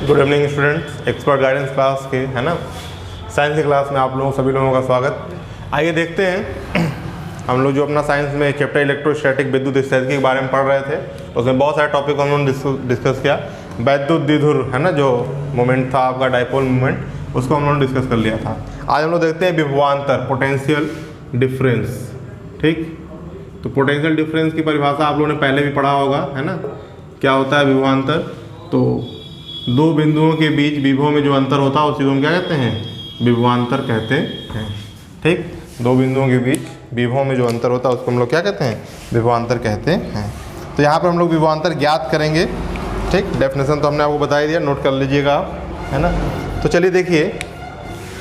Good evening students, expert guidance class के है ना साइंस की क्लास में आप लोगों सभी लोगों का स्वागत। आइए देखते हैं हम लोग जो अपना साइंस में चैप्टर इलेक्ट्रोस्टैटिक विद्युत स्थितिकी के बारे में पढ़ रहे थे, उसमें बहुत सारे टॉपिक हम लोगों ने डिस्कस किया। वैद्युत द्विध्रुव है ना, जो मोमेंट था आपका डाइपोल मोमेंट, उसको हम लोगों ने डिस्कस कर लिया था। आज हम लोग देखते हैं विभवांतर, पोटेंशियल डिफरेंस। ठीक, तो पोटेंशियल डिफरेंस की परिभाषा आप लोगों ने पहले भी पढ़ा होगा है ना। क्या होता है विभवांतर? तो दो बिंदुओं के बीच विभव में जो अंतर होता है उसी को हम क्या कहते हैं? विभवांतर कहते हैं। ठीक, दो बिंदुओं के बीच विभव में जो अंतर होता है उसको हम लोग क्या कहते हैं? विभवांतर कहते हैं। तो यहाँ पर हम लोग विभवांतर ज्ञात करेंगे। ठीक, डेफिनेशन तो हमने आपको बता ही दिया, नोट कर लीजिएगा आप, है ना। तो चलिए देखिए,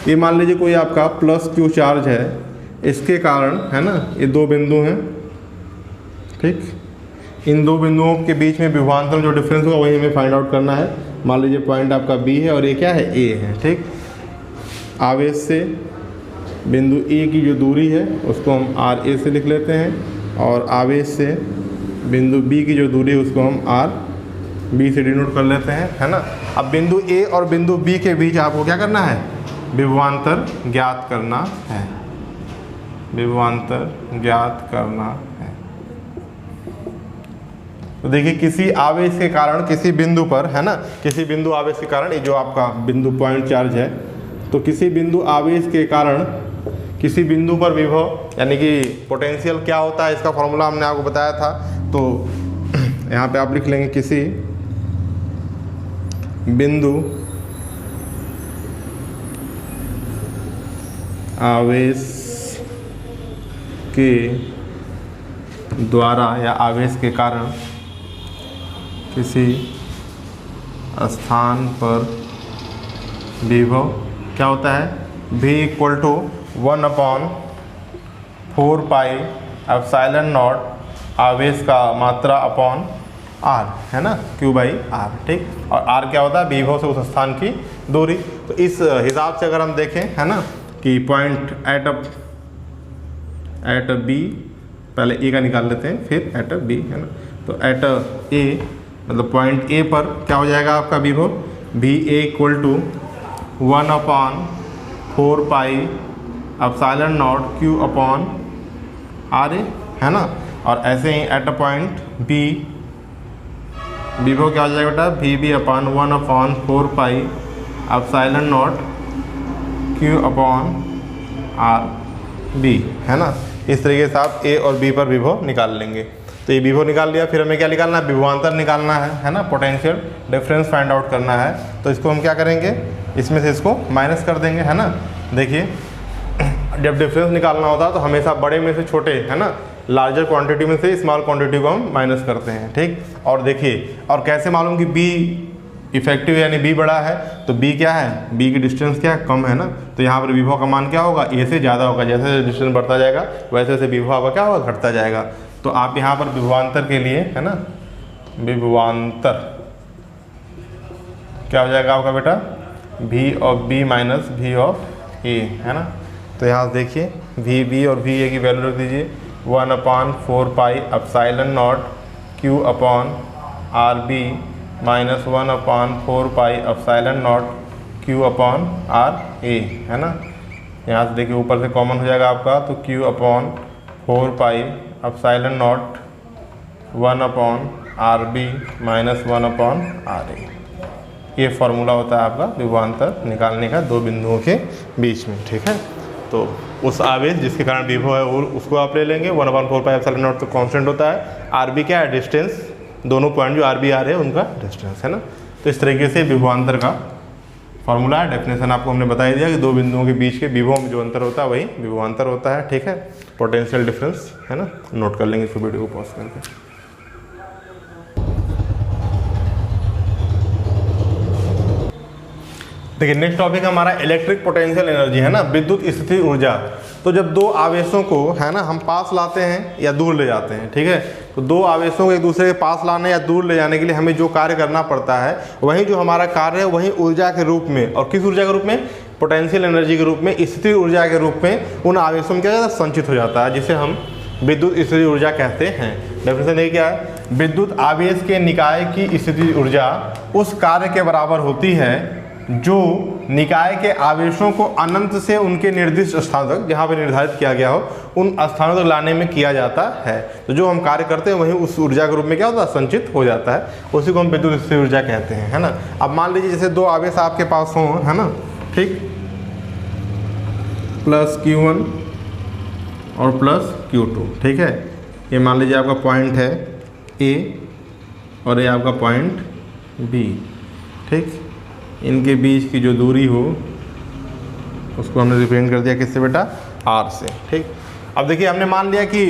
ये मान लीजिए कोई आपका प्लस क्यू चार्ज है, इसके कारण है ना ये दो बिंदु हैं। ठीक, इन दो बिंदुओं के बीच में विभवांतर जो डिफरेंस होगा वही हमें फाइंड आउट करना है। मान लीजिए पॉइंट आपका बी है और ये क्या है? ए है। ठीक, आवेश से बिंदु ए की जो दूरी है उसको हम आर ए से लिख लेते हैं, और आवेश से बिंदु बी की जो दूरी है उसको हम आर बी से डिनोट कर लेते हैं, है ना। अब बिंदु ए और बिंदु बी के बीच आपको क्या करना है? विभवांतर ज्ञात करना है। विभवांतर ज्ञात करना है। तो देखिए, किसी आवेश के कारण किसी बिंदु पर है ना, किसी बिंदु आवेश के कारण, ये जो आपका बिंदु पॉइंट चार्ज है, तो किसी बिंदु आवेश के कारण किसी बिंदु पर विभव यानी कि पोटेंशियल क्या होता है, इसका फॉर्मूला हमने आपको बताया था। तो यहाँ पे आप लिख लेंगे किसी बिंदु आवेश के द्वारा या आवेश के कारण किसी स्थान पर विभव क्या होता है? V equal to 1/4 pi epsilon naught आवेश का मात्रा अपॉन R, है ना, Q बाई R। ठीक, और R क्या होता है? विभव से उस स्थान की दूरी। तो इस हिसाब से अगर हम देखें है ना कि पॉइंट एट बी, पहले ए का निकाल लेते हैं फिर एट बी, है ना। तो एट ए मतलब पॉइंट ए पर क्या हो जाएगा आपका विभव? V A equal to 1/4 pi epsilon naught Q upon R A, है ना। और ऐसे ही एट अ पॉइंट B विभव क्या हो जाएगा बेटा? V B upon 1/4 pi epsilon naught Q upon R B, है ना। इस तरीके से आप A और B पर विभव निकाल लेंगे। तो ये विभव निकाल लिया, फिर हमें क्या निकालना है? विभवांतर निकालना है ना, पोटेंशियल डिफरेंस फाइंड आउट करना है। तो इसको हम क्या करेंगे? इसमें से इसको माइनस कर देंगे, है ना। देखिए, जब डिफरेंस निकालना होता है तो हमेशा बड़े में से छोटे, है ना, लार्जर क्वांटिटी में से स्मॉल क्वांटिटी को हम माइनस करते हैं। ठीक, और देखिए, और कैसे मालूम कि बी इफेक्टिव यानी बी बड़ा है? तो बी क्या है? बी की डिस्टेंस क्या है? कम है ना। तो यहाँ पर विभव का मान क्या होगा? ए से ज़्यादा होगा। जैसे जैसे डिस्टेंस बढ़ता जाएगा वैसे वैसे विभव आपका क्या होगा? घटता जाएगा। तो आप यहाँ पर विभवांतर के लिए है ना, विभवांतर क्या हो जाएगा आपका बेटा? V of B minus V of A, है ना। तो यहाँ से देखिए, V B और V A की वैल्यू रख दीजिए 1/4 pi epsilon naught Q upon R B minus 1/4 pi epsilon naught Q upon R A, है ना। यहाँ से देखिए ऊपर से कॉमन हो जाएगा आपका, तो Q upon 4 pi epsilon not 1/RB minus 1/RA। ये फार्मूला होता है आपका विभवांतर निकालने का दो बिंदुओं के बीच में। ठीक है, तो उस आवेश जिसके कारण विभव है वो उसको आप ले लेंगे। 1/4 पाई एप्सिलॉन नॉट तो कांस्टेंट होता है। RB क्या है? डिस्टेंस, दोनों पॉइंट जो RB आ रहे हैं उनका डिस्टेंस, है ना। तो इस तरीके से विभवांतर का फार्मूला है। डेफिनेशन आपको हमने बता ही दिया कि दो बिंदुओं के बीच के विभव में जो अंतर होता है वही विभवांतर होता है। ठीक है, पोटेंशियल डिफरेंस, है ना। नोट कर लेंगे इसको वीडियो को पॉज करके। देखिए, नेक्स्ट टॉपिक हमारा इलेक्ट्रिक पोटेंशियल एनर्जी, है ना, विद्युत स्थिति ऊर्जा। तो जब दो आवेशों को है ना हम पास लाते हैं या दूर ले जाते हैं, ठीक है, तो दो आवेशों को एक दूसरे के पास लाने या दूर ले जाने के लिए हमें जो कार्य करना पड़ता है वही जो हमारा कार्य है वही ऊर्जा के रूप में, और किस ऊर्जा के रूप में? पोटेंशियल एनर्जी के रूप में, स्थिर ऊर्जा के रूप में उन आवेशों में क्या संचित हो जाता है, जिसे हम विद्युत स्थिर ऊर्जा कहते हैं। डेफिनेशन ये क्या है? विद्युत आवेश के निकाय की स्थिति ऊर्जा उस कार्य के बराबर होती है जो निकाय के आवेशों को अनंत से उनके निर्दिष्ट स्थान तक, जहाँ पर निर्धारित किया गया हो, उन स्थानों तक लाने में किया जाता है। तो जो हम कार्य करते हैं वही उस ऊर्जा के रूप में क्या होता है, संचित हो जाता है, उसी को हम विद्युत स्थिति ऊर्जा कहते हैं, है ना। अब मान लीजिए जैसे दो आवेश आपके पास हों, है ना, ठीक, प्लस Q1 और प्लस Q2, ठीक है। ये मान लीजिए आपका पॉइंट है A और ये आपका पॉइंट B, ठीक। इनके बीच की जो दूरी हो उसको हमने रिप्रेजेंट कर दिया किससे बेटा, R से, ठीक। अब देखिए हमने मान लिया कि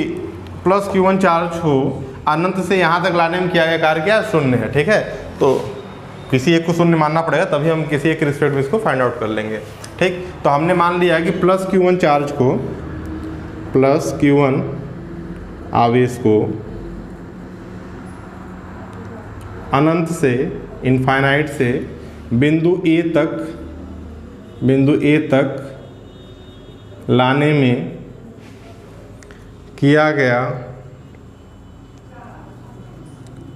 प्लस Q1 चार्ज हो, अनंत से यहाँ तक लाने में किया गया कार्य क्या शून्य है, ठीक है। तो किसी एक को शून्य मानना पड़ेगा, तभी हम किसी एक के रिस्पेक्ट में इसको फाइंड आउट कर लेंगे, ठीक। तो हमने मान लिया कि प्लस Q1 चार्ज को, प्लस Q1 आवेश को अनंत से, इनफाइनाइट से बिंदु A तक लाने में किया गया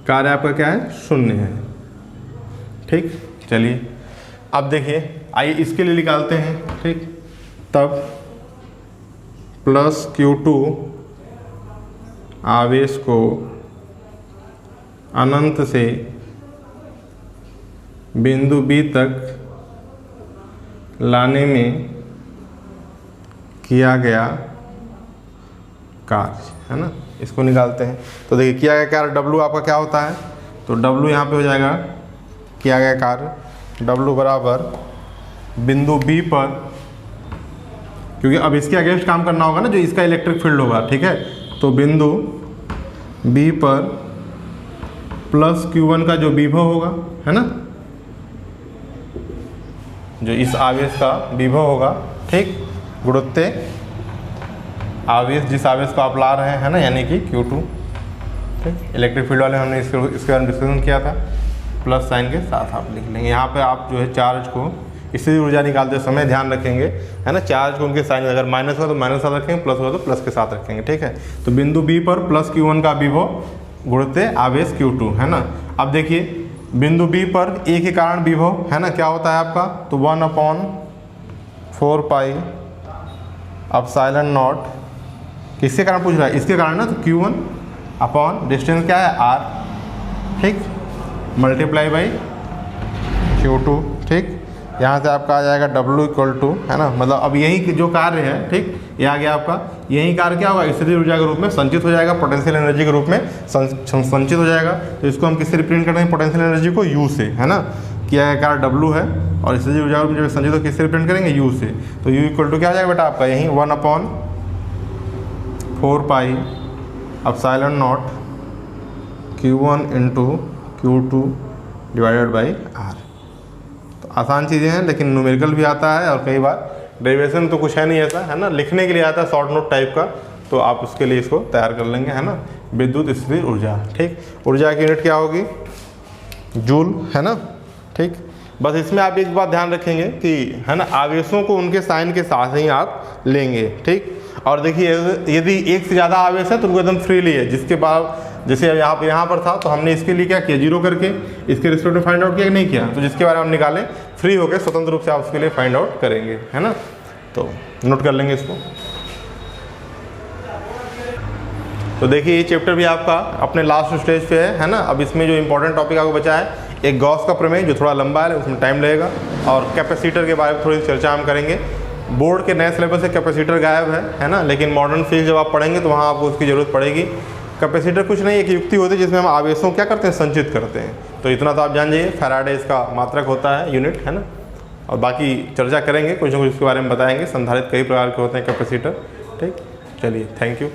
कार्य आपका क्या है, शून्य है, ठीक। चलिए अब देखिए, आइए इसके लिए निकालते हैं, ठीक। तब प्लस Q2 आवेश को अनंत से बिंदु B तक लाने में किया गया कार्य, है ना, इसको निकालते हैं। तो देखिए किया गया कार्य W आपका क्या होता है, तो W यहाँ पे हो जाएगा किया गया कार्य W बराबर बिंदु B पर, क्योंकि अब इसके अगेंस्ट काम करना होगा ना, जो इसका इलेक्ट्रिक फील्ड होगा, ठीक है। तो बिंदु B पर प्लस Q1 का जो विभव होगा, है ना, जो इस आवेश का विभव होगा, ठीक, गुणोत्ते आवेश, जिस आवेश को आप ला रहे हैं, है ना, यानी कि Q2, ठीक। इलेक्ट्रिक फील्ड वाले हमने इसके बारे में डिस्कशन किया था, प्लस साइन के साथ आप लिख लेंगे। यहाँ पे आप जो है चार्ज को, स्थिति ऊर्जा निकालते समय ध्यान रखेंगे, है ना, चार्ज को उनके साइन, अगर माइनस हुआ तो माइनस के साथ रखेंगे, प्लस हुआ तो प्लस के साथ रखेंगे, ठीक है। तो बिंदु B पर प्लस Q1 का विभव गुणोत्ते आवेश Q2, है ना। अब देखिए बिंदु B पर A के कारण विभव, है ना, क्या होता है आपका, तो 1/4 पाई एप्सिलॉन नॉट, किसके कारण पूछ रहा है, इसके कारण ना, तो Q1 अपॉन डिस्टेंस क्या है R, ठीक, मल्टीप्लाई बाई Q2, ठीक। यहाँ से आपका आ जाएगा W इक्वल टू, है ना, मतलब अब यही जो कार्य है, ठीक, ये आ गया आपका, यही कार्य क्या होगा, स्थितिज ऊर्जा के रूप में संचित हो जाएगा, पोटेंशियल एनर्जी के रूप में संचित हो जाएगा। तो इसको हम किससे रिप्रेजेंट करते हैं, पोटेंशियल एनर्जी को U से, है ना, किया गया कार्य W है और स्थितिज ऊर्जा के रूप में जब संचित हो किससे रिप्रेजेंट करेंगे, U से। तो U इक्वल टू क्या आ जाएगा बेटा आपका, यही 1/4 pi epsilon not Q1 into Q2 divided by R। आसान चीज़ें हैं, लेकिन न्यूमेरिकल भी आता है और कई बार डेरिवेशन तो कुछ है नहीं ऐसा, है ना, लिखने के लिए आता है शॉर्ट नोट टाइप का, तो आप उसके लिए इसको तैयार कर लेंगे, है ना। विद्युत स्थिर ऊर्जा, ठीक, ऊर्जा की यूनिट क्या होगी, जूल, है ना, ठीक। बस इसमें आप एक बात ध्यान रखेंगे कि, है ना, आवेशों को उनके साइन के साथ ही आप लेंगे, ठीक। और देखिए यदि एक से ज़्यादा आवेश है तो उनको एकदम फ्रीली है, जिसके बाद जैसे यहाँ पर था तो हमने इसके लिए क्या किया, जीरो करके इसके रिस्पेक्ट में फाइंड आउट किया कि नहीं किया, तो जिसके बारे में हम निकालें, फ्री होकर स्वतंत्र रूप से आप उसके लिए फाइंड आउट करेंगे, है ना। तो नोट कर लेंगे इसको। तो देखिए ये चैप्टर भी आपका अपने लास्ट स्टेज पे है ना। अब इसमें जो इंपॉर्टेंट टॉपिक आपको बचा है, एक गॉस का प्रमेय जो थोड़ा लंबा है, उसमें टाइम लगेगा, और कैपेसिटर के बारे में थोड़ी चर्चा हम करेंगे। बोर्ड के नए सिलेबस से कैपेसिटर गायब है ना, लेकिन मॉडर्न फिजिक्स जब आप पढ़ेंगे तो वहाँ आपको उसकी ज़रूरत पड़ेगी। कैपेसिटर कुछ नहीं, एक युक्ति होती है जिसमें हम आवेशों क्या करते हैं, संचित करते हैं। तो इतना तो आप जान जाइए, फैराडे इसका मात्रक होता है, यूनिट, है ना। और बाकी चर्चा करेंगे, कुछ ना कुछ इसके बारे में बताएंगे। संधारित्र कई प्रकार के होते हैं कैपेसिटर, ठीक। चलिए, थैंक यू।